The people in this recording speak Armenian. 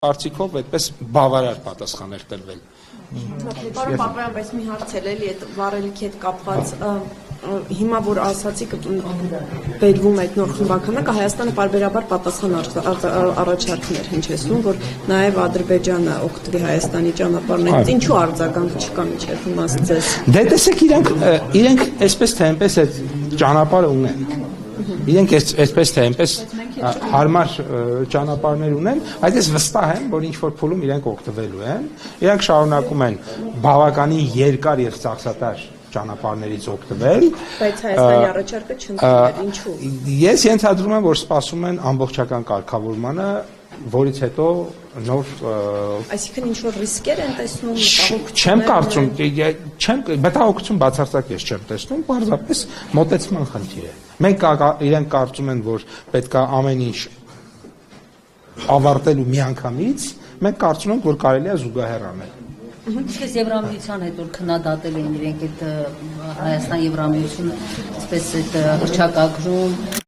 Արցիկով այդպես բավարար պատասխաներ տրվել։ Պարոն Պապայան, բայց մի հարց էլ էլի այդ վառելիքի հետ կապված հիմա որ ասացիք բերվում այդ նոր խմբականակը Հայաստանը պարբերաբար պատասխան առաջարկներ հնչեցնում, որ նաև Ադրբեջանը օգտվի Հայաստանի ճանապարհներից, ինչու արձագանք չկա մինչև հիմա ձեզ։ Դե տեսեք իրենք այսպես թե այնպես այդ ճանապարհը ունեն։ Իրենք այսպես թե այնպես հարմար ճանապարհներ ունեն, այդպես վստահ եմ, որ ինչ որ փուլում իրենք օգտվելու են, իրենք շարունակում են բավականին երկար եւ ծախսատար ճանապարհներից օգտվել, բայց Հայաստանի առաջարկը չընդունել, ինչու։ Ես ենթադրում եմ, որ սպասում են ամբողջական կարգավորմանը, որից հետո նոր Այսինքն ինչ որ ռիսկեր են տեսնում, չեմ կարծում, մտահոգություն բացարձակ ես չեմ տեսնում, պարզապես մոտեցման խնդիր է։ Մենք իրենք կարծում են, որ պետք է ամեն ինչ ավարտելու միանգամից, մենք կարծում ենք, որ կարելի է զուգահեռ անել։ Ինչպես Եվրամիության հետ որ քննադատել են իրենք այդ Հայաստան Եվրամիությունը, այսպես այդ հռչակագրում